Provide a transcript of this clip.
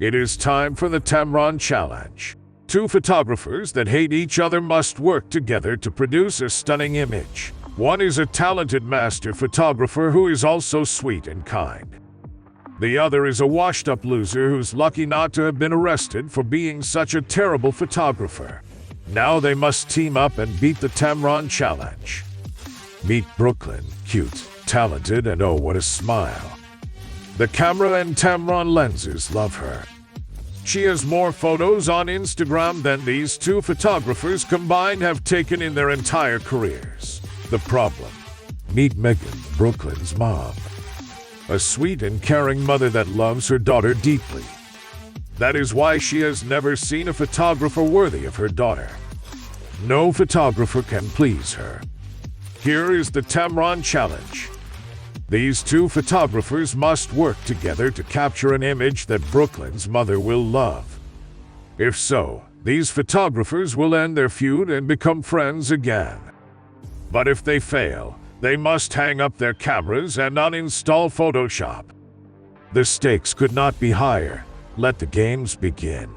It is time for the Tamron challenge. Two photographers that hate each other must work together to produce a stunning image. One is a talented master photographer who is also sweet and kind. The other is a washed-up loser who's lucky not to have been arrested for being such a terrible photographer. Now they must team up and beat the Tamron challenge. Meet Brooklyn, cute, talented, and oh, what a smile. The camera and Tamron lenses love her. She has more photos on Instagram than these two photographers combined have taken in their entire careers. The problem. Meet Megan, Brooklyn's mom. A sweet and caring mother that loves her daughter deeply. That is why she has never seen a photographer worthy of her daughter. No photographer can please her. Here is the Tamron challenge. These two photographers must work together to capture an image that Brooklyn's mother will love. If so, these photographers will end their feud and become friends again. But if they fail, they must hang up their cameras and uninstall Photoshop. The stakes could not be higher. Let the games begin.